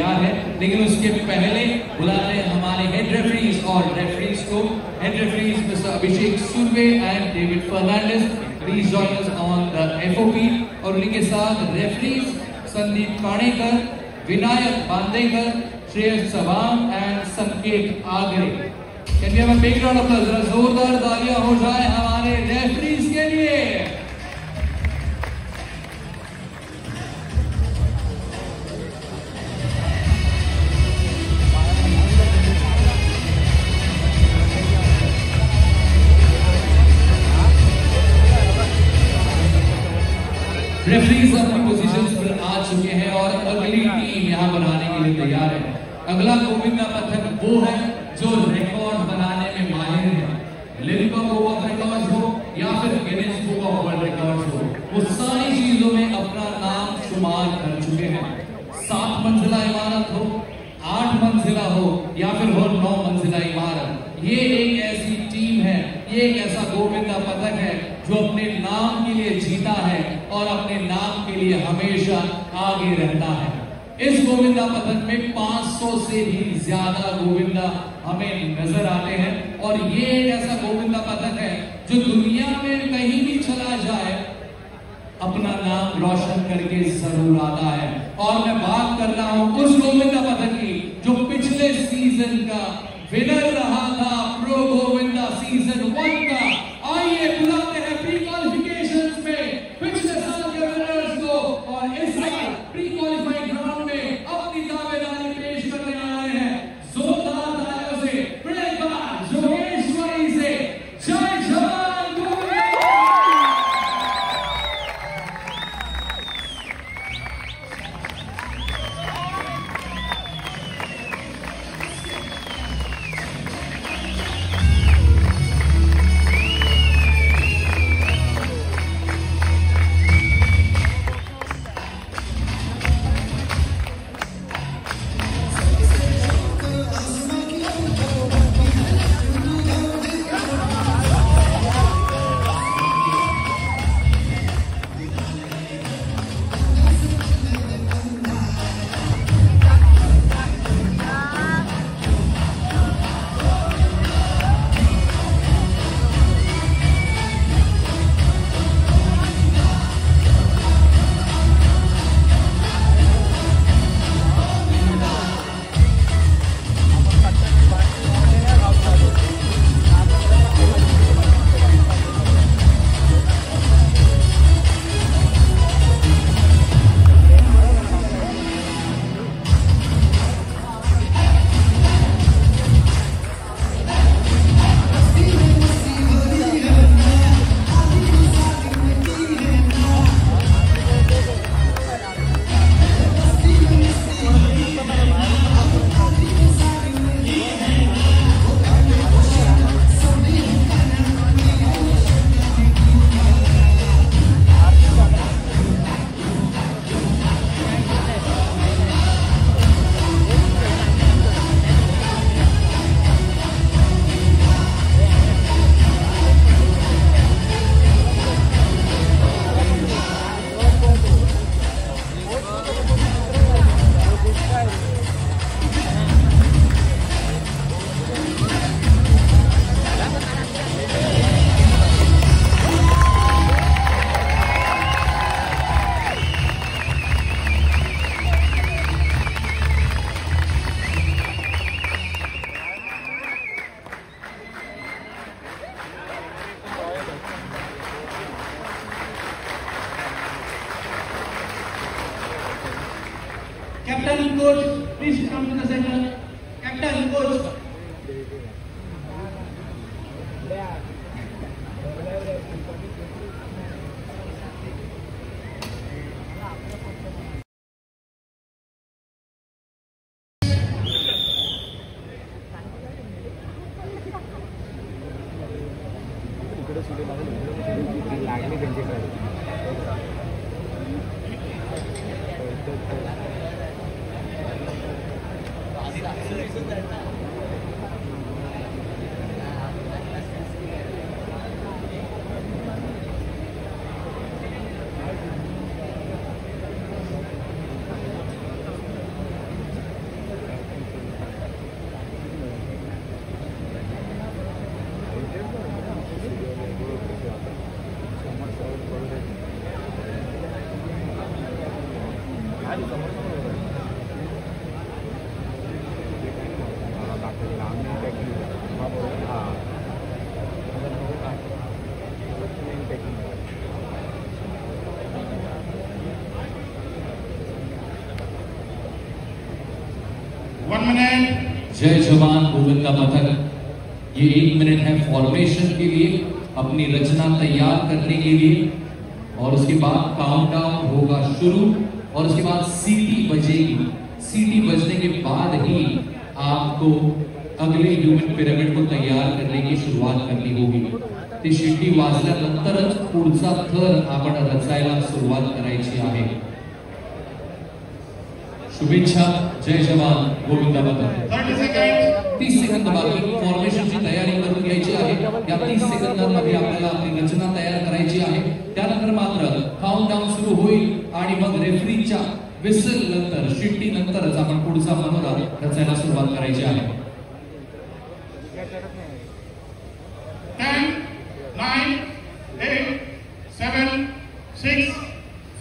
तैयार है, लेकिन उसके पहले बुला रहे हैं हमारे हेड रेफरीज और रेफरीज को। Head referees mister Abhishek Surve and David Fernandes, please join us on the FOP. और उन्हीं के साथ referees Sandeep Kanekar, Vinayak Bandekar, Shreyas Chauhan and Sanket Agre. Can we have a big round of applause? जरा जोरदार तालियां हो जाए हमारे रेफरीज के लिए। रेफरीज अपनी पोजीशंस पर आ चुके हैं और अगली टीम यहाँ बनाने के लिए तैयार है। अगला गोविंदा पथक वो है जो रिकॉर्ड बनाने में माहिर है। लिम्का बुक ऑफ रिकॉर्ड्स हो या फिर Guinness book of world records हो, वो सारी चीजों में अपना नाम शुमार कर चुके हैं। 7 मंजिला इमारत हो, 8 मंजिला हो या फिर हो 9 मंजिला इमारत, ये एक ऐसी टीम है, ये एक ऐसा गोविंदा पथक है जो अपने नाम के लिए जीता है और अपने नाम के लिए हमेशा आगे रहता है। इस गोविंदा पथक में 500 से भी ज्यादा गोविंदा हमें नजर आते हैं और ये एक ऐसा गोविंदा पथक है जो दुनिया में कहीं भी चला जाए अपना नाम रोशन करके जरूर आता है। और मैं बात कर रहा हूं उस गोविंदा पथक की जो पिछले सीजन का विनर रहा था, प्रो गोविंदा सीजन 1 का। आइए बुलाते हैं प्री क्वालिफिकेशंस में पिछले साल के विनर्स को और इस साल प्री क्वालिफाइंग राउंड में अपनी दावेदारी पेश करने आ रहे हैं। जोरदार तालियों से प्रेमबाज जोगेश्वरी से जय जवान Govinda. Captain coach, please come to the center. Captain coach. 1 minute. जय जवान गोविंदा पथक, ये 1 मिनट है फॉर्मेशन के लिए, अपनी रचना तैयार करने के लिए, और उसके बाद काउंटडाउन होगा शुरू, और उसके बाद सीटी बजेगी। सीटी बजने के बाद ही आपको अगले ह्यूमन पिरामिड को तैयार करने की सुरुवात करनी होगी। ती शिट्टी वाजल्यानंतरच पुढचा थर आपण रचायला सुरुवात करायची आहे। शुभेच्छा, जय जवान गोविंदा पथक। 30 seconds. 30 सेकंद बाकी फॉर्मेशनची तयारी करून घ्यायची आहे। या 30 सेकंदांमध्ये आपल्याला आपली रचना तयार करायची आहे। त्यानंतर मात्र काउंटडाऊन सुरू होईल आणि मग रेफरीच्या विसल नंतर, शिट्टी नंतरच आपण पुढचा मनोरथ रचायला सुरुवात करायची आहे। 10, 9, 8, 7, 6,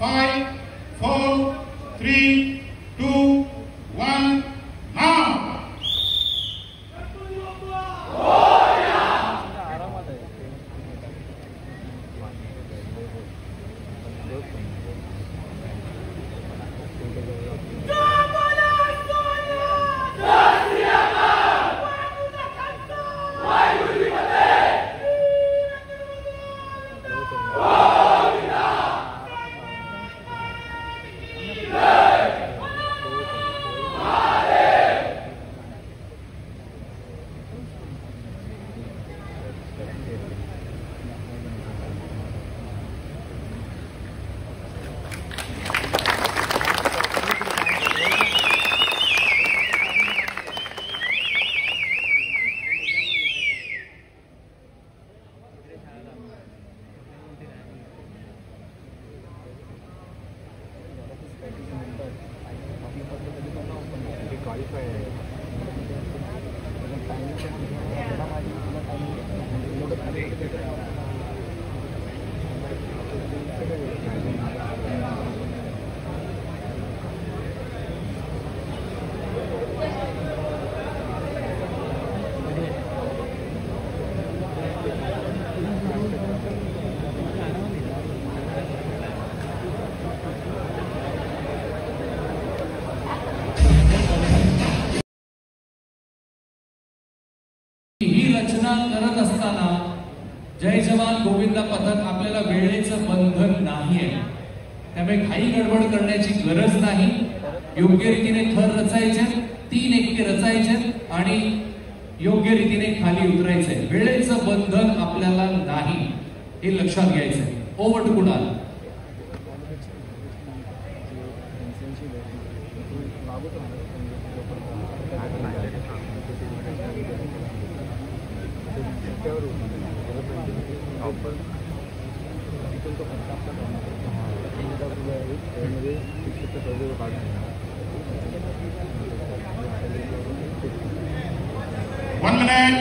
5, 4, 3, 2, 1, now! रचना करत असताना जय जवान गोविंदा पथक आपल्याला वेळेचं बंधन नाहीये, त्यामुळे घाई गडबड करण्याची गरज नाही। योग्य रीतीने थर रचायचे, 3 एकके रचायचे आणि योग्य रीतीने खाली उतरायचे। वेळेचं बंधन आपल्याला नाही, हे लक्षात घ्यायचंय। Over to Kunal. One minute.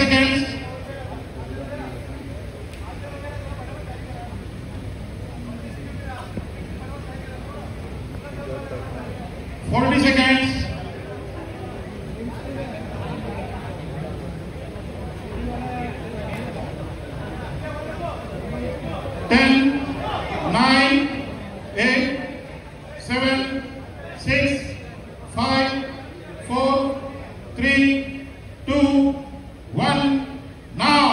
Seconds. 40 seconds. 10, 9, 8, 7, 6, 5, 4, 3, 2, 1, now!